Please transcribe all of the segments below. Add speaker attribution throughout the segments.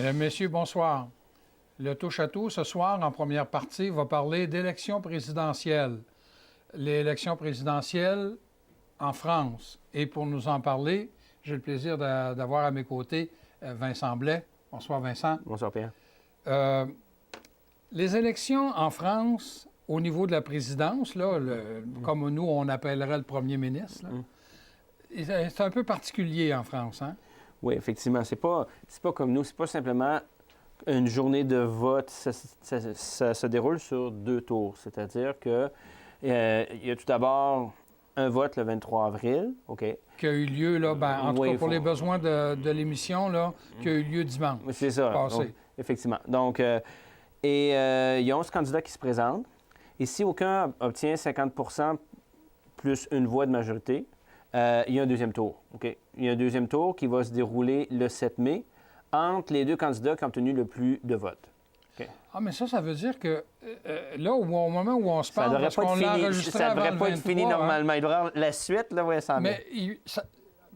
Speaker 1: Mesdames, Messieurs, bonsoir. Le touche-à-tout, ce soir, en première partie, va parler d'élections présidentielles. L'élection présidentielle en France. Et pour nous en parler, j'ai le plaisir d'avoir à mes côtés Vincent Blais. Bonsoir, Vincent.
Speaker 2: Bonsoir, Pierre.
Speaker 1: Les élections en France, au niveau de la présidence, là, comme nous, on appellerait le premier ministre, là, c'est un peu particulier en France, hein?
Speaker 2: Oui, effectivement. C'est pas comme nous. C'est pas simplement une journée de vote. Ça se déroule sur 2 tours. C'est-à-dire que il y a tout d'abord un vote le 23 avril, OK?
Speaker 1: Qui a eu lieu, là, en tout cas pour les besoins de l'émission, là, qui a eu lieu dimanche.
Speaker 2: C'est ça.
Speaker 1: Passé.
Speaker 2: Donc, effectivement. Donc, il y a 11 candidats qui se présentent. Et si aucun obtient 50 plus une voix de majorité, il y a un deuxième tour. OK? Il y a un deuxième tour qui va se dérouler le 7 mai entre les 2 candidats qui ont obtenu le plus de votes. Okay.
Speaker 1: Ah, mais ça veut dire que là, au moment où on se parle, parce qu'on l'a enregistré
Speaker 2: ça
Speaker 1: avant
Speaker 2: devrait
Speaker 1: le
Speaker 2: pas
Speaker 1: 23,
Speaker 2: être fini normalement. Il devrait y avoir la suite, là, ouais, ça
Speaker 1: mais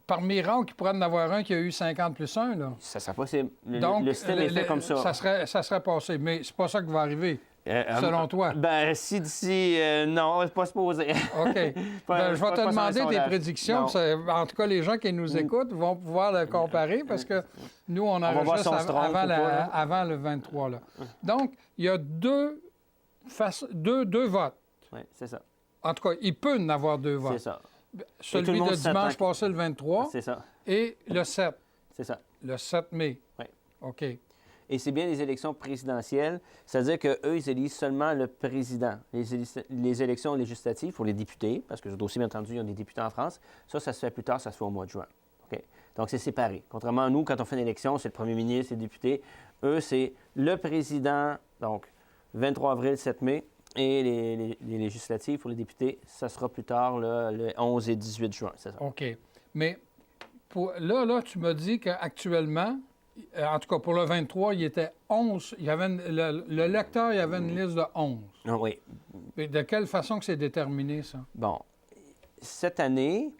Speaker 1: par miracle, il pourrait en avoir un qui a eu 50 plus 1, là.
Speaker 2: Ça serait possible.
Speaker 1: Donc,
Speaker 2: le système est fait comme ça.
Speaker 1: Ça serait passé, mais c'est pas ça qui va arriver. Selon toi?
Speaker 2: Ben, si d'ici... non, c'est pas supposé.
Speaker 1: OK. Je vais te demander tes prédictions. En tout cas, les gens qui nous écoutent vont pouvoir le comparer parce que nous, on enregistre avant le 23. Là. Donc, il y a deux votes.
Speaker 2: Oui, c'est ça.
Speaker 1: En tout cas, il peut en avoir 2 votes.
Speaker 2: C'est ça.
Speaker 1: Celui de dimanche passé, le 23.
Speaker 2: C'est ça.
Speaker 1: Et le 7.
Speaker 2: C'est ça.
Speaker 1: Le 7 mai.
Speaker 2: Oui.
Speaker 1: OK.
Speaker 2: Et c'est bien les élections présidentielles, c'est-à-dire qu'eux, ils élisent seulement le président. Les élections législatives pour les députés, parce que aussi, bien entendu, il y a des députés en France, ça se fait plus tard, ça se fait au mois de juin. OK? Donc, c'est séparé. Contrairement à nous, quand on fait une élection, c'est le premier ministre, les députés. Eux, c'est le président, donc 23 avril, 7 mai, et les législatives pour les députés, ça sera plus tard, le 11 et 18 juin, c'est ça.
Speaker 1: OK. Mais là, tu m'as dit qu'actuellement, en tout cas, pour le 23, il était 11. Il y avait le lecteur, il y avait une liste de 11.
Speaker 2: Ah, oui.
Speaker 1: Mais de quelle façon que c'est déterminé, ça?
Speaker 2: Bon, cette année,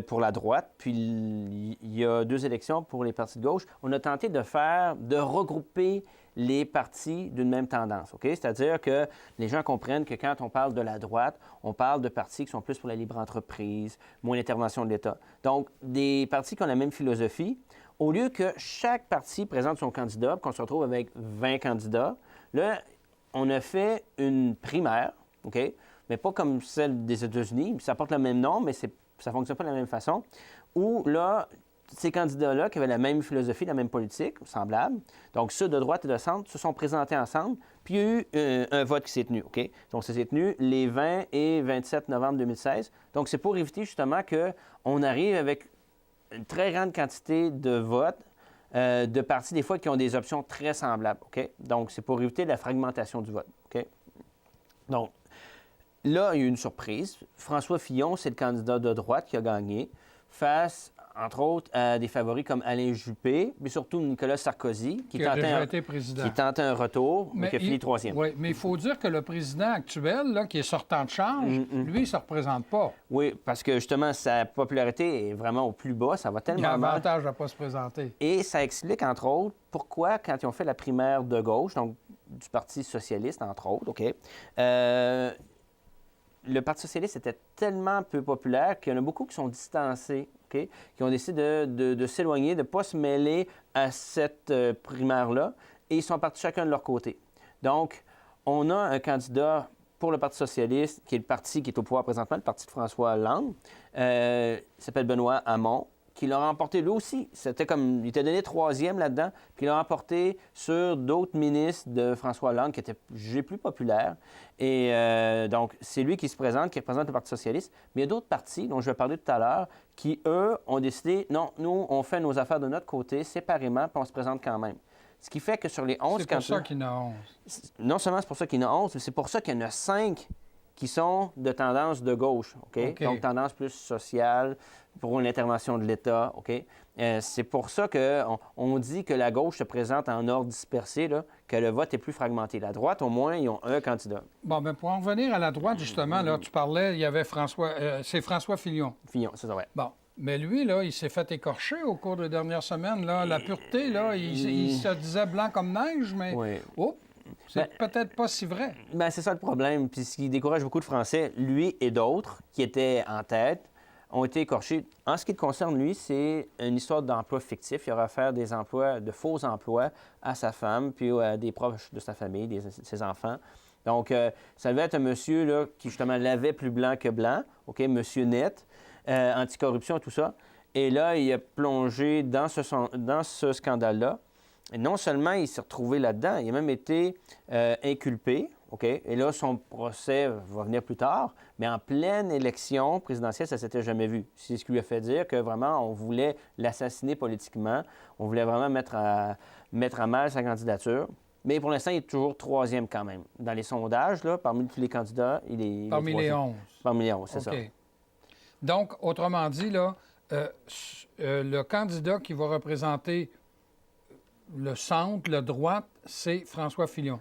Speaker 2: pour la droite, puis il y a 2 élections pour les partis de gauche, on a tenté de regrouper les partis d'une même tendance, OK? C'est-à-dire que les gens comprennent que quand on parle de la droite, on parle de partis qui sont plus pour la libre entreprise, moins l'intervention de l'État. Donc, des partis qui ont la même philosophie, au lieu que chaque parti présente son candidat, qu'on se retrouve avec 20 candidats, là, on a fait une primaire, OK? Mais pas comme celle des États-Unis. Ça porte le même nom, mais ça ne fonctionne pas de la même façon. Où, là, ces candidats-là, qui avaient la même philosophie, la même politique, semblable, donc ceux de droite et de centre, se sont présentés ensemble, puis il y a eu un vote qui s'est tenu, OK? Donc, ça s'est tenu les 20 et 27 novembre 2016. Donc, c'est pour éviter, justement, qu'on arrive avec une très grande quantité de votes de partis, des fois, qui ont des options très semblables, OK? Donc, c'est pour éviter la fragmentation du vote, OK? Donc, là, il y a eu une surprise. François Fillon, c'est le candidat de droite qui a gagné, face, entre autres, à des favoris comme Alain Juppé, mais surtout Nicolas Sarkozy, qui tentait un retour, mais qui a fini 3e.
Speaker 1: Oui, mais il faut dire que le président actuel, là, qui est sortant de charge, lui, il ne se représente pas.
Speaker 2: Oui, parce que, justement, sa popularité est vraiment au plus bas. Ça va tellement mal.
Speaker 1: Il y a avantage à ne pas se présenter.
Speaker 2: Et ça explique, entre autres, pourquoi, quand ils ont fait la primaire de gauche, donc du Parti socialiste, entre autres, OK, le Parti socialiste était tellement peu populaire qu'il y en a beaucoup qui sont distancés, OK, qui ont décidé de s'éloigner, de ne pas se mêler à cette primaire-là, et ils sont partis chacun de leur côté. Donc, on a un candidat pour le Parti socialiste, qui est le parti qui est au pouvoir présentement, le parti de François Hollande, il s'appelle Benoît Hamon, qui l'a remporté lui aussi. C'était comme, il était donné 3e là-dedans, puis il l'a remporté sur d'autres ministres de François Hollande qui étaient jugés plus populaires. Et donc, c'est lui qui se présente, qui représente le Parti socialiste. Mais il y a d'autres partis, dont je vais parler tout à l'heure, qui, eux, ont décidé, non, nous, on fait nos affaires de notre côté, séparément, puis on se présente quand même. Ce qui fait que sur les 11
Speaker 1: candidats... C'est pour ça qu'il y en a 11.
Speaker 2: Non seulement c'est pour ça qu'il y en a 11, mais c'est pour ça qu'il y en a 5 qui sont de tendance de gauche, OK? Donc, tendance plus sociale, pour l'intervention de l'État, OK? C'est pour ça qu'on dit que la gauche se présente en ordre dispersé, là, que le vote est plus fragmenté. La droite, au moins, ils ont un candidat.
Speaker 1: Bon, bien, pour en revenir à la droite, justement, là, tu parlais, il y avait c'est François Fillon.
Speaker 2: Fillon, c'est ça, oui.
Speaker 1: Bon, Mais lui, là, il s'est fait écorcher au cours des dernières semaines. Là. La pureté, là, il se disait blanc comme neige, mais
Speaker 2: Oui.
Speaker 1: oh, c'est peut-être pas si vrai.
Speaker 2: Ben, c'est ça le problème. Puis ce qui décourage beaucoup de Français, lui et d'autres qui étaient en tête, ont été écorchés. En ce qui le concerne, lui, c'est une histoire d'emploi fictif. Il aura affaire des emplois, de faux emplois à sa femme, puis à des proches de sa famille, ses enfants. Donc, ça devait être un monsieur là, qui, justement, l'avait plus blanc que blanc, OK, monsieur net, anticorruption, tout ça. Et là, il a plongé dans ce scandale-là. Et non seulement il s'est retrouvé là-dedans, il a même été inculpé, OK? Et là, son procès va venir plus tard, mais en pleine élection présidentielle, ça ne s'était jamais vu. C'est ce qui lui a fait dire que vraiment, on voulait l'assassiner politiquement, on voulait vraiment mettre à mal sa candidature. Mais pour l'instant, il est toujours troisième quand même. Dans les sondages, là, parmi tous les candidats, il est
Speaker 1: Parmi les 11.
Speaker 2: Parmi les 11, c'est ça.
Speaker 1: Donc, autrement dit, là, le candidat qui va représenter le centre, le droite, c'est François Fillon.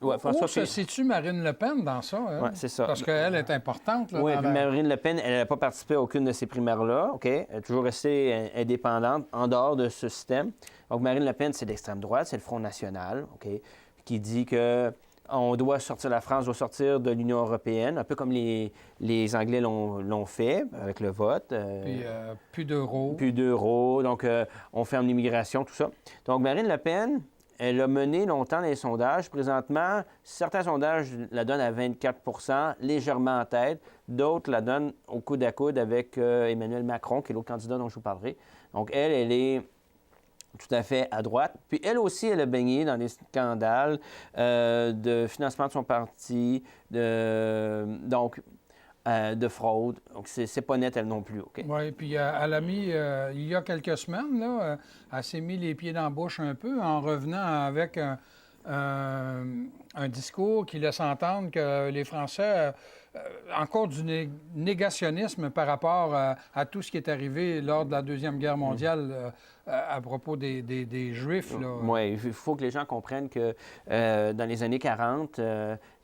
Speaker 2: Ouais, François Fillon.
Speaker 1: Se situe Marine Le Pen dans ça?
Speaker 2: Oui, c'est ça.
Speaker 1: Parce qu'elle est importante.
Speaker 2: Oui, puis Marine Le Pen, elle n'a pas participé à aucune de ces primaires-là, OK? Elle est toujours restée indépendante en dehors de ce système. Donc, Marine Le Pen, c'est l'extrême droite, c'est le Front national, OK? Qui dit que la France doit sortir de l'Union européenne, un peu comme les Anglais l'ont fait avec le vote.
Speaker 1: Puis plus d'euros.
Speaker 2: Plus d'euros, donc on ferme l'immigration, tout ça. Donc Marine Le Pen, elle a mené longtemps les sondages. Présentement, certains sondages la donnent à 24 légèrement en tête. D'autres la donnent au coude à coude avec Emmanuel Macron, qui est l'autre candidat dont je vous parlerai. Donc elle est tout à fait à droite. Puis elle aussi, elle a baigné dans des scandales de financement de son parti, de fraude. Donc, c'est pas net, elle non plus, OK?
Speaker 1: Oui, puis elle a mis, il y a quelques semaines, là, elle s'est mis les pieds dans la bouche un peu en revenant avec un discours qui laisse entendre que les Français, encore du négationnisme par rapport à tout ce qui est arrivé lors de la Deuxième Guerre mondiale à propos des Juifs.
Speaker 2: Oui, il faut que les gens comprennent que dans les années 40, il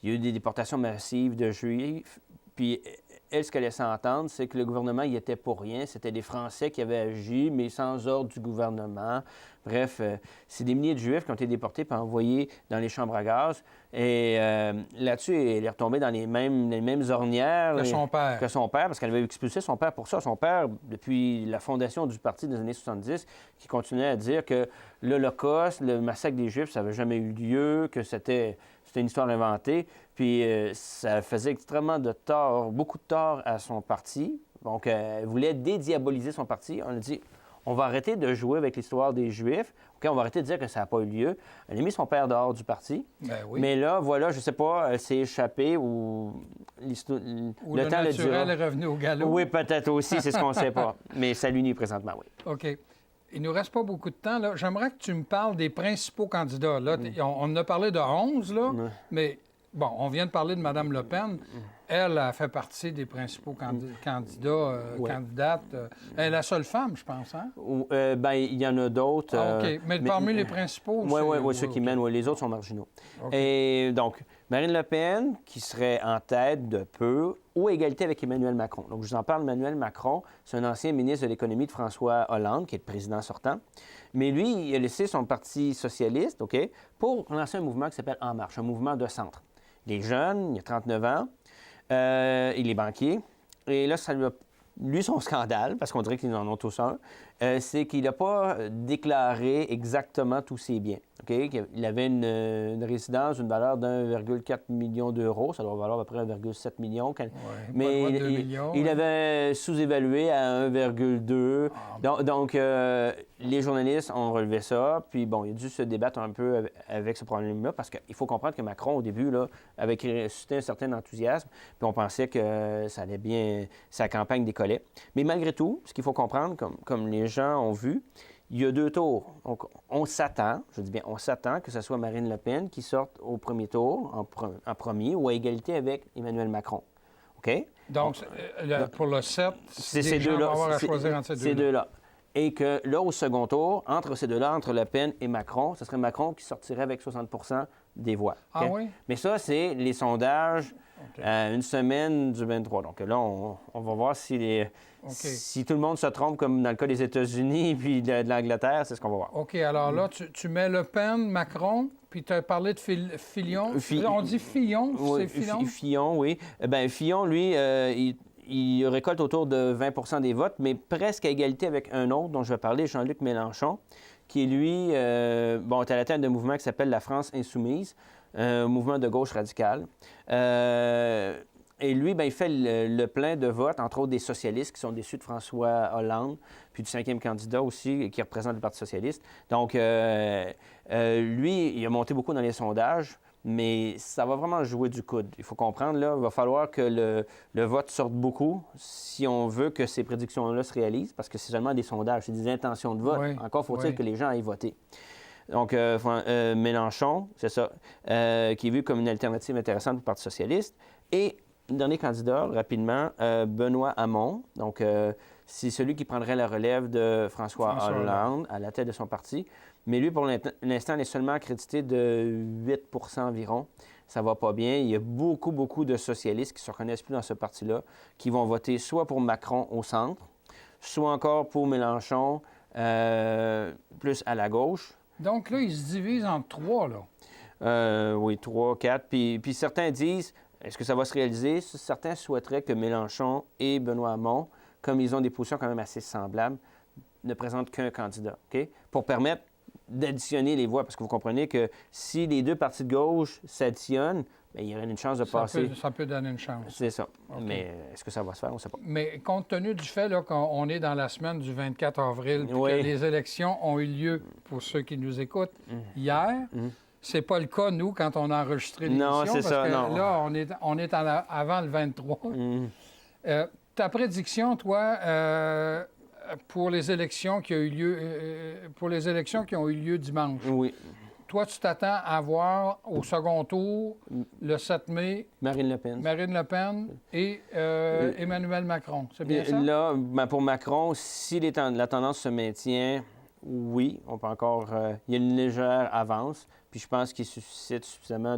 Speaker 2: y a eu des déportations massives de Juifs. Puis elle, ce qu'elle laissait entendre, c'est que le gouvernement y était pour rien. C'était des Français qui avaient agi, mais sans ordre du gouvernement. Bref, c'est des milliers de Juifs qui ont été déportés puis envoyés dans les chambres à gaz. Et là-dessus, elle est retombée dans les mêmes ornières
Speaker 1: que
Speaker 2: son père, parce qu'elle avait expulsé son père pour ça. Son père, depuis la fondation du parti des années 70, qui continuait à dire que l'Holocauste, le massacre des Juifs, ça n'avait jamais eu lieu, que c'était une histoire inventée. Puis ça faisait extrêmement de tort, beaucoup de tort à son parti. Donc, elle voulait dédiaboliser son parti. On a dit, on va arrêter de jouer avec l'histoire des Juifs. OK, on va arrêter de dire que ça n'a pas eu lieu. Elle a mis son père dehors du parti.
Speaker 1: Ben oui.
Speaker 2: Mais là, voilà, je ne sais pas, elle s'est échappée ou
Speaker 1: le temps naturel est revenu au galop.
Speaker 2: Oui, peut-être aussi, c'est ce qu'on ne sait pas. Mais ça l'unit présentement, oui.
Speaker 1: OK. Il ne nous reste pas beaucoup de temps. Là. J'aimerais que tu me parles des principaux candidats. Là, on en a parlé de 11, là, mais bon, on vient de parler de Mme Le Pen. Elle a fait partie des principaux candidats, candidates. Elle est la seule femme, je pense, hein?
Speaker 2: Bien, il y en a d'autres.
Speaker 1: OK. Mais parmi les principaux...
Speaker 2: Oui, ceux qui mènent. Oui, les autres sont marginaux. Okay. Et donc, Marine Le Pen, qui serait en tête de peu, ou à égalité avec Emmanuel Macron. Donc, je vous en parle, Emmanuel Macron, c'est un ancien ministre de l'Économie de François Hollande, qui est le président sortant. Mais lui, il a laissé son parti socialiste, OK, pour lancer un mouvement qui s'appelle En Marche, un mouvement de centre. Il est jeune, il a 39 ans. Il est banquier. Et là, ça lui a... Lui, son scandale, parce qu'on dirait qu'ils en ont tous un, c'est qu'il n'a pas déclaré exactement tous ses biens. Okay? Il avait une résidence d'une valeur d'1,4 million d'euros. Ça doit valoir à peu près 1,7 million.
Speaker 1: Ouais,
Speaker 2: mais il avait sous-évalué à 1,2. Donc, les journalistes ont relevé ça. Puis, bon, il a dû se débattre un peu avec ce problème-là, parce qu'il faut comprendre que Macron, au début, là, avait suscité un certain enthousiasme. Puis, on pensait que ça allait bien, sa campagne décollait. Mais malgré tout, ce qu'il faut comprendre, comme les gens ont vu, il y a 2 tours. Donc, on s'attend, je dis bien, on s'attend que ce soit Marine Le Pen qui sorte au premier tour, en premier, ou à égalité avec Emmanuel Macron. OK?
Speaker 1: Donc, pour le 7,
Speaker 2: c'est ces deux-là.
Speaker 1: On va avoir à choisir entre
Speaker 2: ces deux-là. Et que là, au second tour, entre ces deux-là, entre Le Pen et Macron, ce serait Macron qui sortirait avec 60 des voix.
Speaker 1: Okay? Ah oui?
Speaker 2: Mais ça, c'est les sondages Une semaine du 23. Donc là, on va voir si tout le monde se trompe, comme dans le cas des États-Unis puis de l'Angleterre, c'est ce qu'on va voir.
Speaker 1: OK, alors là, tu mets Le Pen, Macron, puis tu as parlé de Fillon. On dit Fillon,
Speaker 2: oui,
Speaker 1: c'est Fillon?
Speaker 2: Fillon, oui. Bien, Fillon, lui, il récolte autour de 20 des votes, mais presque à égalité avec un autre dont je vais parler, Jean-Luc Mélenchon, qui, lui, est à la tête d'un mouvement qui s'appelle la France insoumise, un mouvement de gauche radicale. Et lui, il fait le plein de votes, entre autres des socialistes qui sont déçus de François Hollande, puis du 5e candidat aussi, qui représente le Parti socialiste. Donc, lui, il a monté beaucoup dans les sondages, mais ça va vraiment jouer du coude. Il faut comprendre, là, il va falloir que le vote sorte beaucoup si on veut que ces prédictions-là se réalisent, parce que c'est seulement des sondages, c'est des intentions de vote.
Speaker 1: Oui,
Speaker 2: Encore faut-il que les gens aillent voter. Donc, Mélenchon, c'est ça, qui est vu comme une alternative intéressante pour le Parti socialiste. Et dernier candidat, rapidement, Benoît Hamon. Donc, c'est celui qui prendrait la relève de François Hollande à la tête de son parti. Mais lui, pour l'instant, il est seulement accrédité de 8 environ. Ça va pas bien. Il y a beaucoup de socialistes qui ne se reconnaissent plus dans ce parti-là, qui vont voter soit pour Macron au centre, soit encore pour Mélenchon, plus à la gauche.
Speaker 1: Donc là, ils se divisent en 3, là.
Speaker 2: Oui, 3, 4. Puis certains disent, est-ce que ça va se réaliser? Certains souhaiteraient que Mélenchon et Benoît Hamon, comme ils ont des positions quand même assez semblables, ne présentent qu'un candidat, OK? Pour permettre d'additionner les voix, parce que vous comprenez que si les deux partis de gauche s'additionnent, bien, il y aurait une chance de passer.
Speaker 1: Ça peut donner une chance.
Speaker 2: C'est ça.
Speaker 1: Okay.
Speaker 2: Mais est-ce que ça va se faire? On ne sait pas.
Speaker 1: Mais compte tenu du fait qu'on est dans la semaine du 24 avril, puis que les élections ont eu lieu, pour ceux qui nous écoutent, hier, c'est pas le cas, nous, quand on a enregistré l'émission.
Speaker 2: Non, c'est ça, non.
Speaker 1: Là, on est avant le 23. Ta prédiction, toi, pour les élections qui ont eu lieu, dimanche.
Speaker 2: Oui.
Speaker 1: Toi, tu t'attends à voir au second tour, le 7 mai,
Speaker 2: Marine Le Pen
Speaker 1: et Emmanuel Macron. C'est bien ça?
Speaker 2: Là, pour Macron, si la tendance se maintient, oui, on peut encore... il y a une légère avance, puis je pense qu'il suscite suffisamment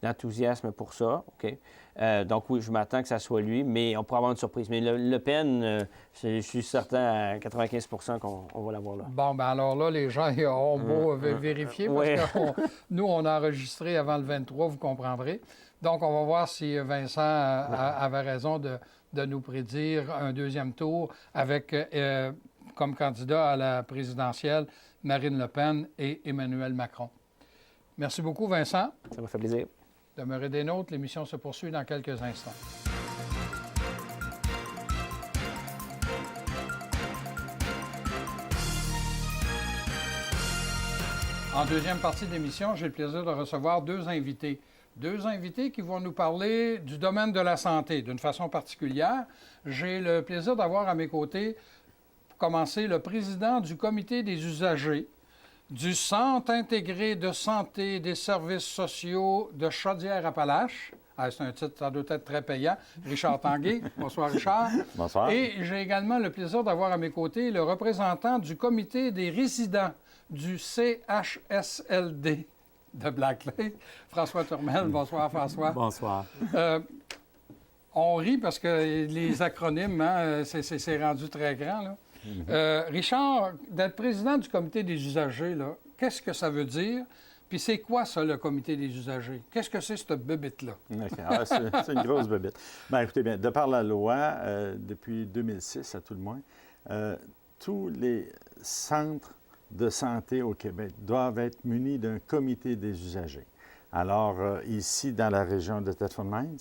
Speaker 2: d'enthousiasme pour ça. OK? Donc oui, je m'attends que ça soit lui, mais on pourrait avoir une surprise. Mais Le Pen, je suis certain à 95 qu'on va l'avoir là.
Speaker 1: Bon, bien alors là, les gens auront beau vérifier, parce que nous, on a enregistré avant le 23, vous comprendrez. Donc, on va voir si Vincent avait raison de nous prédire un deuxième tour avec, comme candidat à la présidentielle, Marine Le Pen et Emmanuel Macron. Merci beaucoup, Vincent.
Speaker 2: Ça m'a fait plaisir.
Speaker 1: Demeurez des nôtres, l'émission se poursuit dans quelques instants. En deuxième partie de l'émission, j'ai le plaisir de recevoir deux invités. Deux invités qui vont nous parler du domaine de la santé d'une façon particulière. J'ai le plaisir d'avoir à mes côtés, pour commencer, le président du comité des usagers du Centre intégré de santé des services sociaux de Chaudière-Appalaches. C'est un titre, ça doit être très payant. Richard Tanguay. Bonsoir, Richard.
Speaker 3: Bonsoir.
Speaker 1: Et j'ai également le plaisir d'avoir à mes côtés le représentant du comité des résidents du CHSLD de Black Lake, François Turmel. Bonsoir, François.
Speaker 3: Bonsoir.
Speaker 1: On rit parce que les acronymes, hein, c'est rendu très grand, là. Richard, d'être président du comité des usagers, là, qu'est-ce que ça veut dire? Puis c'est quoi ça, le comité des usagers? Qu'est-ce que c'est, cette bébête-là?
Speaker 3: Okay. C'est une grosse bébête. Bien, écoutez, bien, de par la loi, depuis 2006 à tout le moins, tous les centres de santé au Québec doivent être munis d'un comité des usagers. Alors, ici, dans la région de Thetford Mines,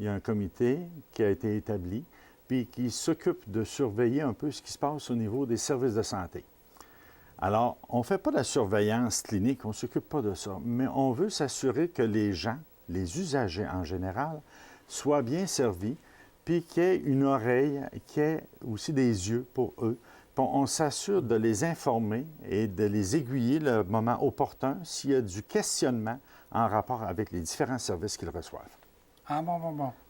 Speaker 3: il y a un comité qui a été établi puis qui s'occupe de surveiller un peu ce qui se passe au niveau des services de santé. Alors, on ne fait pas de la surveillance clinique, on ne s'occupe pas de ça, mais on veut s'assurer que les gens, les usagers en général, soient bien servis, puis qu'il y ait une oreille, qu'il y ait aussi des yeux pour eux. Puis on s'assure de les informer et de les aiguiller le moment opportun s'il y a du questionnement en rapport avec les différents services qu'ils reçoivent.
Speaker 1: Ah bon.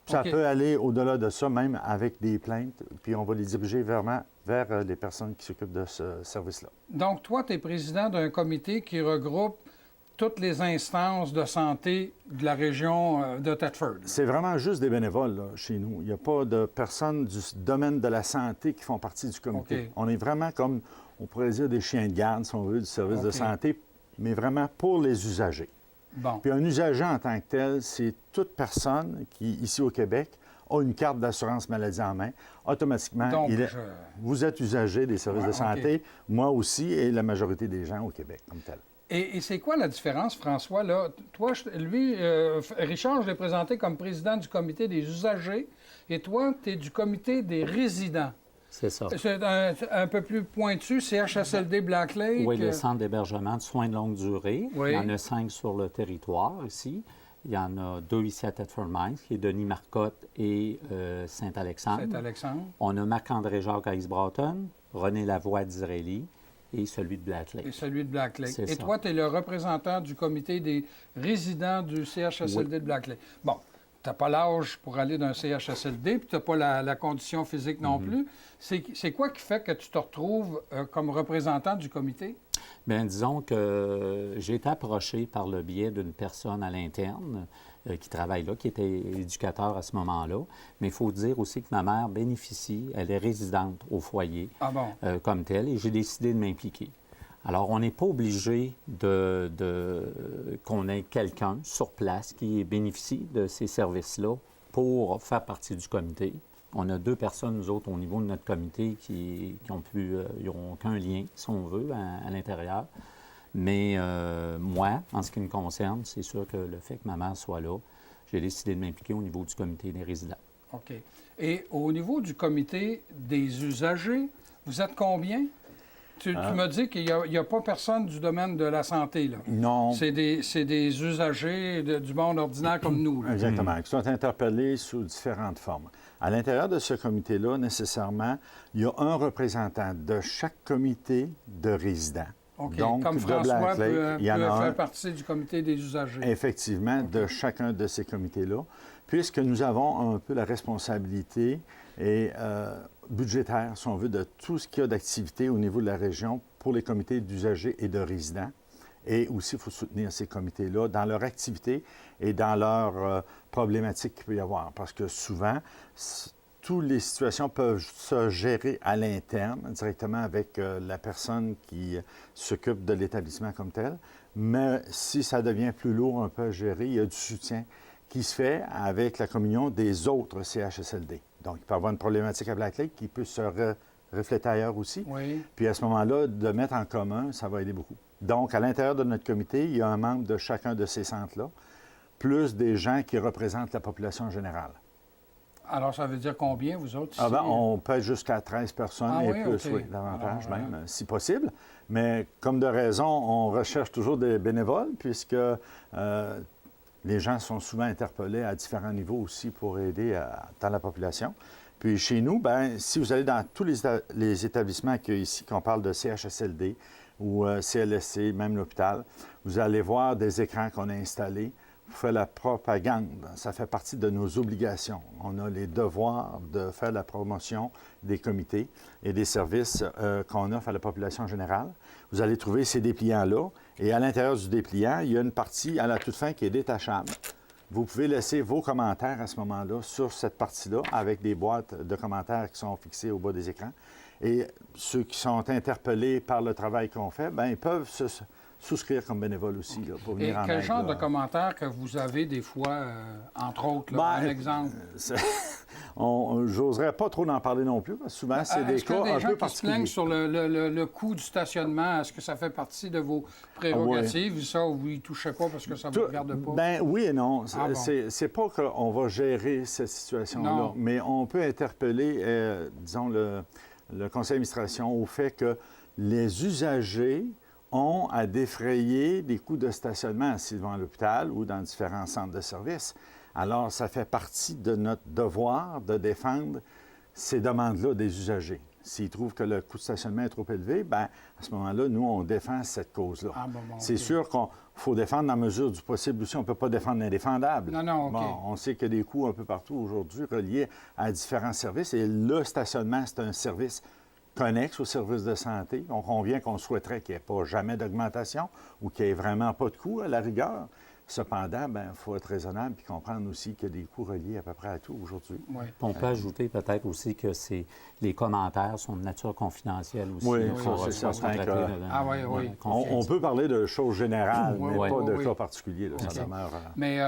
Speaker 3: Ça
Speaker 1: Okay.
Speaker 3: peut aller au-delà de ça, même avec des plaintes, puis on va les diriger vers les personnes qui s'occupent de ce service-là.
Speaker 1: Donc, toi, tu es président d'un comité qui regroupe toutes les instances de santé de la région de Thetford.
Speaker 3: C'est vraiment juste des bénévoles là, chez nous. Il n'y a pas de personnes du domaine de la santé qui font partie du comité.
Speaker 1: OK.
Speaker 3: On est vraiment comme, on pourrait dire, des chiens de garde, si on veut, du service de
Speaker 1: OK.
Speaker 3: santé, mais vraiment pour les usagers.
Speaker 1: Bon.
Speaker 3: Puis un usager en tant que tel, c'est toute personne qui, ici au Québec, a une carte d'assurance maladie en main. Automatiquement,
Speaker 1: Donc,
Speaker 3: vous êtes usager des services
Speaker 1: Ouais,
Speaker 3: de santé, moi aussi, et la majorité des gens au Québec comme tel.
Speaker 1: Et c'est quoi la différence, François? Là? Toi, Richard, je l'ai présenté comme président du comité des usagers, et toi, tu es du comité des résidents.
Speaker 4: C'est ça.
Speaker 1: C'est un peu plus pointu, CHSLD Black Lake.
Speaker 4: Oui, le centre d'hébergement de soins de longue durée.
Speaker 1: Oui.
Speaker 4: Il y en a 5 sur le territoire ici. Il y en a 2 ici à Thetford Mines, qui est Denis Marcotte et Saint-Alexandre.
Speaker 1: Saint-Alexandre.
Speaker 4: On a Marc-André-Jacques à East Broughton, René Lavoie d'Israéli et celui de Black Lake.
Speaker 1: Et celui de Black Lake.
Speaker 4: C'est
Speaker 1: Et
Speaker 4: ça.
Speaker 1: toi, tu es le représentant du comité des résidents du CHSLD de Black Lake. Bon, tu n'as pas l'âge pour aller d'un CHSLD, puis tu n'as pas la condition physique non plus. C'est quoi qui fait que tu te retrouves comme représentant du comité?
Speaker 4: Bien, disons que j'ai été approché par le biais d'une personne à l'interne qui travaille là, qui était éducateur à ce moment-là. Mais il faut dire aussi que ma mère bénéficie, elle est résidente au foyer comme telle, et j'ai décidé de m'impliquer. Alors, on n'est pas obligé qu'on ait quelqu'un sur place qui bénéficie de ces services-là pour faire partie du comité. On a 2 personnes, nous autres, au niveau de notre comité, qui n'ont aucun lien, si on veut, à l'intérieur. Mais moi, en ce qui me concerne, c'est sûr que le fait que ma mère soit là, j'ai décidé de m'impliquer au niveau du comité des résidents.
Speaker 1: OK. Et au niveau du comité des usagers, vous êtes combien? Tu m'as dit qu'il n'y a pas personne du domaine de la santé, là.
Speaker 3: Non.
Speaker 1: C'est des usagers du monde ordinaire comme nous, là.
Speaker 3: Exactement, qui sont interpellés sous différentes formes. À l'intérieur de ce comité-là, nécessairement, il y a un représentant de chaque comité de résidents.
Speaker 1: OK.
Speaker 3: Donc,
Speaker 1: Comme
Speaker 3: de
Speaker 1: François
Speaker 3: Black Lake,
Speaker 1: peut
Speaker 3: il y en a
Speaker 1: faire
Speaker 3: un,
Speaker 1: partie du comité des usagers.
Speaker 3: effectivement, de chacun de ces comités-là, puisque nous avons un peu la responsabilité et budgétaire, si on veut, de tout ce qu'il y a d'activité au niveau de la région pour les comités d'usagers et de résidents. Et aussi, il faut soutenir ces comités-là dans leur activité et dans leurs problématiques qu'il peut y avoir. Parce que souvent, toutes les situations peuvent se gérer à l'interne, directement avec la personne qui s'occupe de l'établissement comme tel. Mais si ça devient plus lourd un peu à gérer, il y a du soutien qui se fait avec la communion des autres CHSLD. Donc, il peut y avoir une problématique à Black Lake qui peut se refléter ailleurs aussi.
Speaker 1: Oui.
Speaker 3: Puis à ce moment-là, de mettre en commun, ça va aider beaucoup. Donc, à l'intérieur de notre comité, il y a un membre de chacun de ces centres-là, plus des gens qui représentent la population générale.
Speaker 1: Alors, ça veut dire combien, vous autres, ici?
Speaker 3: Ah ben, on peut être jusqu'à 13 personnes et plus,
Speaker 1: OK.
Speaker 3: oui, davantage
Speaker 1: Alors,
Speaker 3: même, si possible. Mais comme de raison, on recherche toujours des bénévoles, puisque les gens sont souvent interpellés à différents niveaux aussi pour aider dans la population. Puis chez nous, bien, si vous allez dans tous les établissements qu'il y a ici, qu'on parle de CHSLD ou CLSC, même l'hôpital, vous allez voir des écrans qu'on a installés pour faire la propagande. Ça fait partie de nos obligations. On a les devoirs de faire la promotion des comités et des services qu'on offre à la population générale. Vous allez trouver ces dépliants-là. Et à l'intérieur du dépliant, il y a une partie à la toute fin qui est détachable. Vous pouvez laisser vos commentaires à ce moment-là sur cette partie-là avec des boîtes de commentaires qui sont fixées au bas des écrans. Et ceux qui sont interpellés par le travail qu'on fait, bien, ils peuvent se souscrire comme bénévoles aussi là, pour venir en aide.
Speaker 1: Et quel genre
Speaker 3: là.
Speaker 1: de commentaires que vous avez des fois, entre autres, là, un exemple?
Speaker 3: J'oserais pas trop en parler non plus, parce que souvent, c'est des cas un peu
Speaker 1: qui se plaignent
Speaker 3: particuliers.
Speaker 1: sur le coût du stationnement, est-ce que ça fait partie de vos prérogatives? Ça, vous y touchez pas parce que ça ne vous regarde pas?
Speaker 3: Bien, oui et non.
Speaker 1: Ah bon.
Speaker 3: C'est pas qu'on va gérer cette situation-là,
Speaker 1: Non.
Speaker 3: mais on peut interpeller, disons, le conseil d'administration au fait que les usagers ont à défrayer des coûts de stationnement assis devant l'hôpital ou dans différents centres de services. Alors, ça fait partie de notre devoir de défendre ces demandes-là des usagers. S'ils trouvent que le coût de stationnement est trop élevé, bien, à ce moment-là, nous, on défend cette cause-là.
Speaker 1: Ah, bon,
Speaker 3: C'est
Speaker 1: OK.
Speaker 3: sûr qu'il faut défendre dans la mesure du possible aussi. On ne peut pas défendre l'indéfendable.
Speaker 1: Non, OK.
Speaker 3: Bon, on sait qu'il y a des coûts un peu partout aujourd'hui reliés à différents services. Et le stationnement, c'est un service connexes aux services de santé. On convient qu'on souhaiterait qu'il n'y ait pas jamais d'augmentation ou qu'il n'y ait vraiment pas de coût à la rigueur. Cependant, il faut être raisonnable et comprendre aussi qu'il y a des coûts reliés à peu près à tout aujourd'hui.
Speaker 1: Oui.
Speaker 4: On peut ajouter peut-être aussi que les commentaires sont de nature confidentielle aussi.
Speaker 3: Oui,
Speaker 4: pour
Speaker 3: ça, c'est certain que-
Speaker 1: Ah oui, oui.
Speaker 3: On peut parler de choses générales,
Speaker 1: Oui,
Speaker 3: mais
Speaker 1: oui,
Speaker 3: pas de
Speaker 1: oui.
Speaker 3: cas particuliers. Là,
Speaker 1: OK.
Speaker 3: ça demeure,
Speaker 1: Mais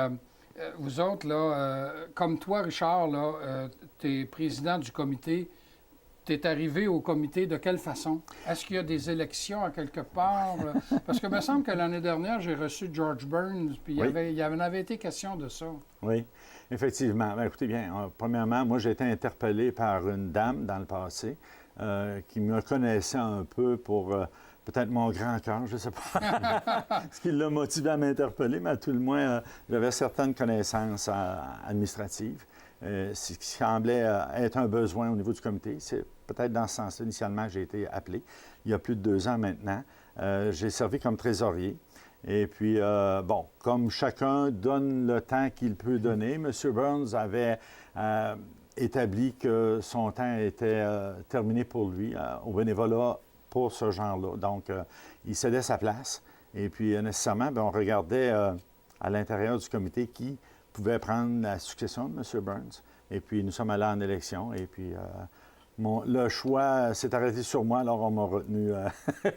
Speaker 1: vous autres, là, comme toi, Richard, là, tu es président du comité. Tu es arrivé au comité de quelle façon? Est-ce qu'il y a des élections à quelque part? Parce que il me semble que l'année dernière, j'ai reçu George Burns, puis
Speaker 3: Oui.
Speaker 1: il y en avait été question de ça.
Speaker 3: Oui, effectivement. Bien, écoutez bien, premièrement, moi, j'ai été interpellé par une dame dans le passé qui me connaissait un peu pour peut-être mon grand cœur, je ne sais pas ce qui l'a motivé à m'interpeller, mais à tout le moins, j'avais certaines connaissances administratives. Ce qui semblait être un besoin au niveau du comité. C'est peut-être dans ce sens-là, initialement, que j'ai été appelé. Il y a plus de 2 ans maintenant. J'ai servi comme trésorier. Et puis, comme chacun donne le temps qu'il peut donner, M. Burns avait établi que son temps était terminé pour lui au bénévolat pour ce genre-là. Donc, il cédait sa place. Et puis, nécessairement, on regardait à l'intérieur du comité qui pouvait prendre la succession de M. Burns. Et puis, nous sommes allés en élection. Et puis, le choix s'est arrêté sur moi, alors on m'a retenu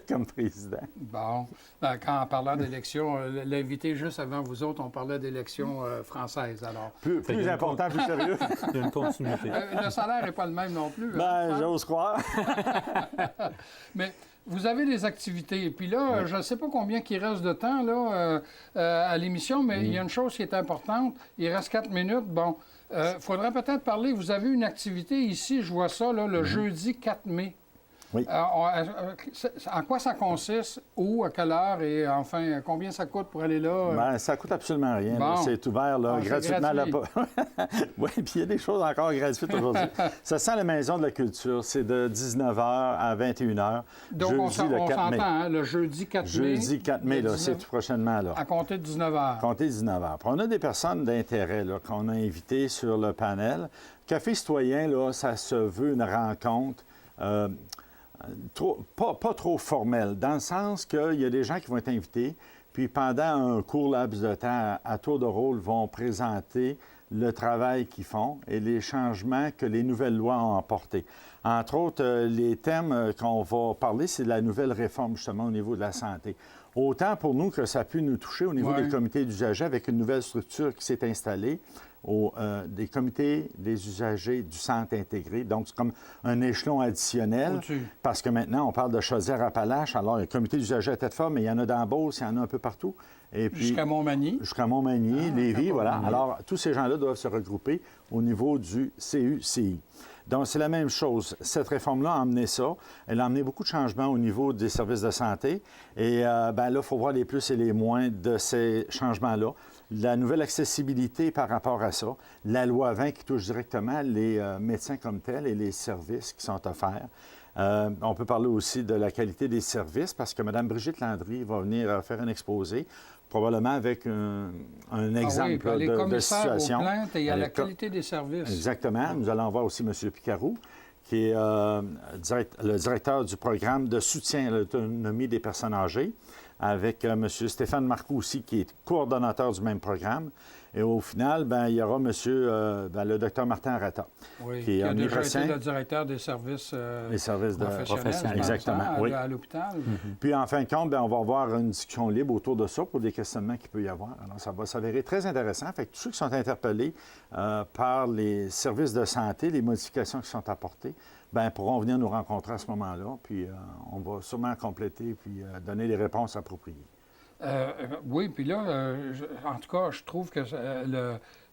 Speaker 3: comme président.
Speaker 1: Bon. En parlant d'élections, l'invité juste avant vous autres, on parlait d'élections françaises, alors.
Speaker 3: Plus important, plus sérieux.
Speaker 4: Il y a une continuité.
Speaker 1: Le salaire n'est pas le même non plus. hein?
Speaker 3: J'ose croire.
Speaker 1: Mais vous avez des activités. Et puis là, je ne sais pas combien il reste de temps là, à l'émission, mais il y a une chose qui est importante. Il reste 4 minutes. Bon, il faudrait peut-être parler. Vous avez une activité ici, je vois ça, là, le jeudi 4 mai.
Speaker 3: Oui.
Speaker 1: En quoi ça consiste? Où, à quelle heure et enfin, combien ça coûte pour aller là?
Speaker 3: Ça ne coûte absolument rien.
Speaker 1: Bon.
Speaker 3: C'est ouvert là,
Speaker 1: C'est
Speaker 3: gratuitement.
Speaker 1: gratuit.
Speaker 3: Oui, puis il y a des choses encore gratuites aujourd'hui. Ça sent la Maison de la Culture. C'est de 19h à 21h.
Speaker 1: Donc, on
Speaker 3: jeudi, le 4
Speaker 1: s'entend,
Speaker 3: mai.
Speaker 1: hein, le jeudi 4 mai.
Speaker 3: Jeudi 4 mai,
Speaker 1: de
Speaker 3: là, c'est
Speaker 1: 19
Speaker 3: tout prochainement. Là.
Speaker 1: À compter de 19h.
Speaker 3: Comptez 19h. Puis on a des personnes d'intérêt là, qu'on a invitées sur le panel. Café citoyen, là, ça se veut une rencontre pas trop formelle, dans le sens qu'il y a des gens qui vont être invités, puis pendant un court laps de temps, à tour de rôle, vont présenter le travail qu'ils font et les changements que les nouvelles lois ont apportés. Entre autres, les thèmes qu'on va parler, c'est de la nouvelle réforme, justement, au niveau de la santé. Autant pour nous que ça a pu nous toucher au niveau des comités d'usagers avec une nouvelle structure qui s'est installée, des comités des usagers du centre intégré. Donc, c'est comme un échelon additionnel.
Speaker 1: Au-dessus.
Speaker 3: Parce que maintenant, on parle de Chaudière-Appalaches. Alors, il y a un comité d'usagers à Tête-Fort, mais il y en a dans Beauce, il y en a un peu partout. Et puis,
Speaker 1: Jusqu'à Montmagny.
Speaker 3: jusqu'à Montmagny, Lévis, voilà. Alors, tous ces gens-là doivent se regrouper au niveau du CUCI. Donc, c'est la même chose. Cette réforme-là a amené ça. Elle a amené beaucoup de changements au niveau des services de santé. Et là, il faut voir les plus et les moins de ces changements-là. La nouvelle accessibilité par rapport à ça. La loi 20 qui touche directement les médecins comme tels et les services qui sont offerts. On peut parler aussi de la qualité des services parce que Mme Brigitte Landry va venir faire un exposé, probablement avec un exemple
Speaker 1: les
Speaker 3: de
Speaker 1: commissaires
Speaker 3: situation.
Speaker 1: aux plaintes et à la
Speaker 3: Avec-
Speaker 1: qualité des services.
Speaker 3: Exactement. Nous allons voir aussi M. Picarou, qui est le directeur du programme de soutien à l'autonomie des personnes âgées, avec M. Stéphane Marcoux aussi, qui est coordonnateur du même programme. Et au final, il y aura le docteur Martin Arata,
Speaker 1: Oui,
Speaker 3: qui
Speaker 1: qui
Speaker 3: est
Speaker 1: a déjà
Speaker 3: omniprésent.
Speaker 1: été le directeur des services
Speaker 3: Les services de
Speaker 1: professionnels, je pense,
Speaker 3: Exactement,
Speaker 1: hein,
Speaker 3: oui.
Speaker 1: à l'hôpital.
Speaker 3: Puis, en fin de compte, on va avoir une discussion libre autour de ça pour des questionnements qu'il peut y avoir. Alors, ça va s'avérer très intéressant. Fait que tous ceux qui sont interpellés par les services de santé, les modifications qui sont apportées, pourront venir nous rencontrer à ce moment-là. Puis, on va sûrement compléter puis donner les réponses appropriées.
Speaker 1: Oui, puis là, en tout cas, je trouve que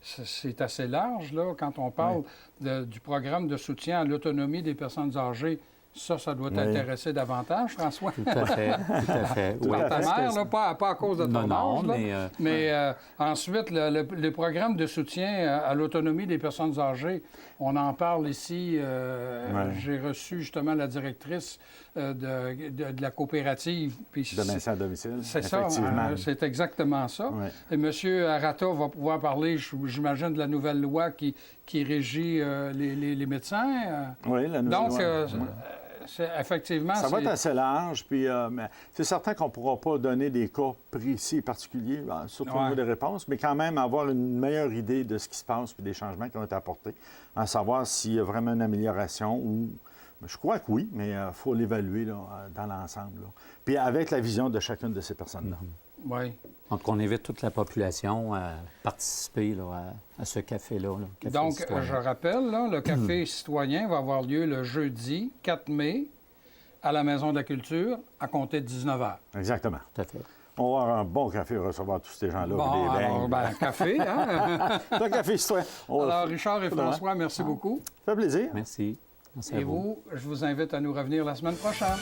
Speaker 1: c'est assez large, là, quand on parle du programme de soutien à l'autonomie des personnes âgées. Ça doit t'intéresser davantage, François.
Speaker 4: Tout à fait, tout à fait. Oui.
Speaker 1: Par ta mère, là, pas à cause de ton
Speaker 4: Non,
Speaker 1: âge, là. Mais ensuite, le programme de soutien à l'autonomie des personnes âgées, on en parle ici. J'ai reçu justement la directrice de la coopérative.
Speaker 3: De maintien à domicile.
Speaker 1: C'est ça,
Speaker 3: effectivement.
Speaker 1: c'est exactement ça.
Speaker 3: Ouais.
Speaker 1: Et M. Arata va pouvoir parler, j'imagine, de la nouvelle loi qui régit les médecins.
Speaker 3: Oui, la nouvelle
Speaker 1: Donc,
Speaker 3: loi.
Speaker 1: Effectivement,
Speaker 3: Ça va être assez large, puis mais c'est certain qu'on ne pourra pas donner des cas précis et particuliers, surtout au niveau des réponses, mais quand même avoir une meilleure idée de ce qui se passe puis des changements qui ont été apportés, à savoir s'il y a vraiment une amélioration ou... Je crois que oui, mais il faut l'évaluer là, dans l'ensemble. Là. Puis avec la vision de chacune de ces personnes-là.
Speaker 1: Oui.
Speaker 4: Donc, on invite toute la population à participer là, à ce café-là. Là, café
Speaker 1: Donc,
Speaker 4: citoyen.
Speaker 1: je rappelle, là, le Café citoyen va avoir lieu le jeudi 4 mai à la Maison de la Culture à compter de 19h.
Speaker 3: Exactement.
Speaker 4: Tout à fait.
Speaker 3: On va avoir un bon café recevoir tous ces gens-là.
Speaker 1: Bon,
Speaker 3: des
Speaker 1: alors,
Speaker 3: beignes.
Speaker 1: café, hein?
Speaker 3: Un café citoyen.
Speaker 1: Alors, Richard et François, merci beaucoup.
Speaker 3: Ça fait plaisir.
Speaker 4: Merci. Merci à
Speaker 1: Et vous, je vous invite à nous revenir la semaine prochaine.